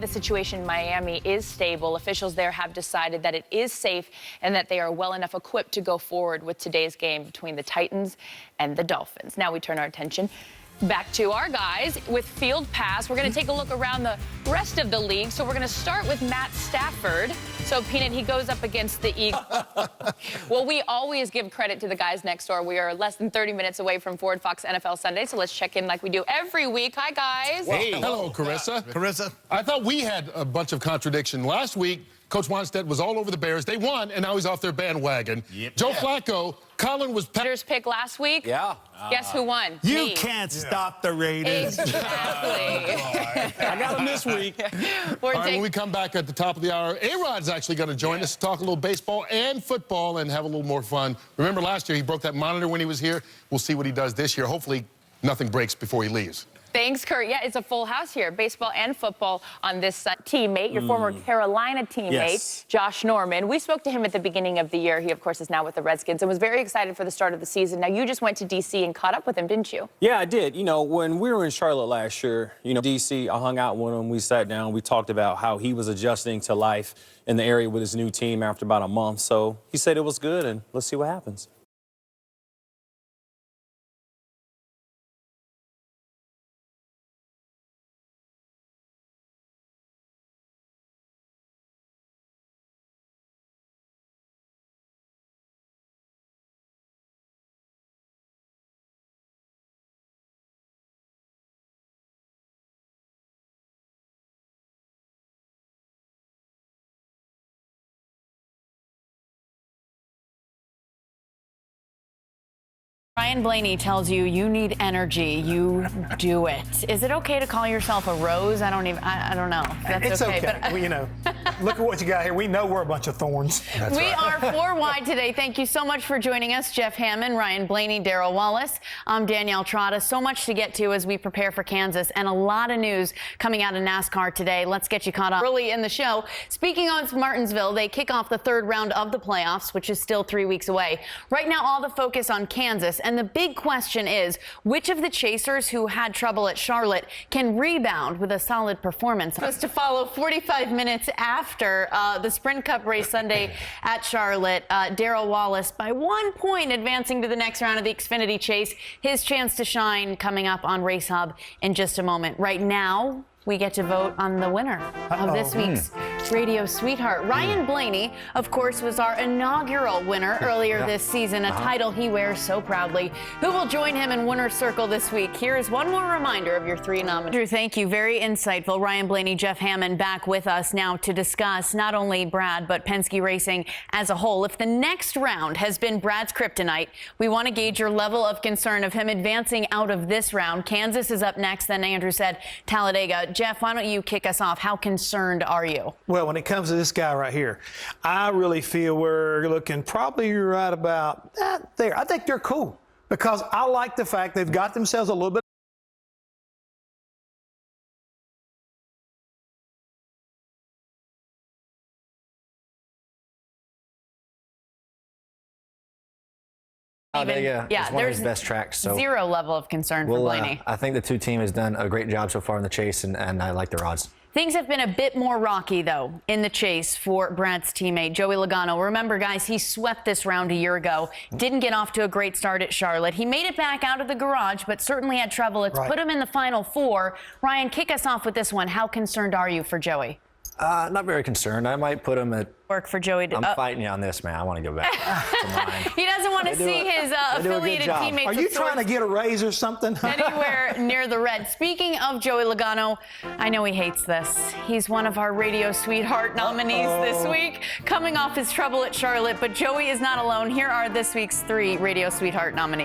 The situation in Miami is stable. Officials there have decided that it is safe and that they are well enough equipped to go forward with today's game between the Titans and the Dolphins. Now we turn our attention back to our guys with Field Pass. We're going to take a look around the rest of the league. So we're going to start with Matt Stafford. So, Peanut, he goes up against the Eagles. Well, we always give credit to the guys next door. We are less than 30 minutes away from Ford Fox NFL Sunday, so let's check in like we do every week. Hi, guys. Hey. Hello, Charissa. Charissa. I thought we had a bunch of contradiction. Last week, Coach Wanstead was all over the Bears. They won, and now he's off their bandwagon. Yep. Joe Flacco, Colin was... Raiders pick last week? Yeah. Guess who won? You Me. can't stop the Raiders. Exactly. I got him this week. All right, when we come back at the top of the hour, A-Rod's actually going to join us to talk a little baseball and football and have a little more fun. Remember last year he broke that monitor when he was here? We'll see what he does this year. Hopefully nothing breaks before he leaves. Thanks, Kurt. Yeah, it's a full house here, baseball and football on this teammate, your former Carolina teammate, Josh Norman. We spoke to him at the beginning of the year. He, of course, is now with the Redskins and was very excited for the start of the season. Now, you just went to D.C. and caught up with him, didn't you? Yeah, I did. You know, when we were in Charlotte last year, D.C., I hung out with him. We sat down. We talked about how he was adjusting to life in the area with his new team after about a month. So he said it was good, and let's see what happens. Ryan Blaney tells you you need energy. You do it. Is it okay to call yourself a rose? I don't know. That's it's okay. But, well, you know, look at what you got here. We know we're a bunch of thorns. We are 4 wide today. Thank you so much for joining us. Jeff Hammond, Ryan Blaney, Darrell Wallace. I'm Danielle Trotta. So much to get to as we prepare for Kansas and a lot of news coming out of NASCAR today. Let's get you caught up early in the show. Speaking of Martinsville, they kick off the 3rd round of the playoffs, which is still 3 weeks away. Right now, all the focus on Kansas. And the big question is, which of the chasers who had trouble at Charlotte can rebound with a solid performance? Supposed to follow 45 minutes after the Sprint Cup race Sunday at Charlotte. Darrell Wallace, by 1 point, advancing to the next round of the Xfinity Chase. His chance to shine coming up on Race Hub in just a moment. Right now, we get to vote on the winner of this week's Radio Sweetheart. Ryan Blaney, of course, was our inaugural winner earlier this season, a title he wears so proudly. Who will join him in winner's circle this week? Here is one more reminder of your 3 nominees. Drew, thank you. Very insightful. Ryan Blaney, Jeff Hammond back with us now to discuss not only Brad, but Penske Racing as a whole. If the next round has been Brad's kryptonite, we want to gauge your level of concern of him advancing out of this round. Kansas is up next, then Andrew said Talladega. Jeff, why don't you kick us off? How concerned are you? Well, when it comes to this guy right here, I really feel we're looking probably right about there. I think they're cool because I like the fact they've got themselves a little bit. It's one of his best tracks. So zero level of concern for Blaney. I think the 2 teams has done a great job so far in the chase, and I like their odds. Things have been a bit more rocky, though, in the chase for Brad's teammate, Joey Logano. Remember, guys, he swept this round a year ago. Didn't get off to a great start at Charlotte. He made it back out of the garage, but certainly had trouble. It's put him in the Final 4. Ryan, kick us off with this one. How concerned are you for Joey? Not very concerned. I might put him at... Work for Joey. I'm fighting you on this, man. I want to go back to mine. He doesn't want to see his affiliated teammates. Are you trying to get a raise or something? Anywhere near the red. Speaking of Joey Logano, I know he hates this. He's one of our Radio Sweetheart nominees this week, coming off his trouble at Charlotte. But Joey is not alone. Here are this week's 3 Radio Sweetheart nominees.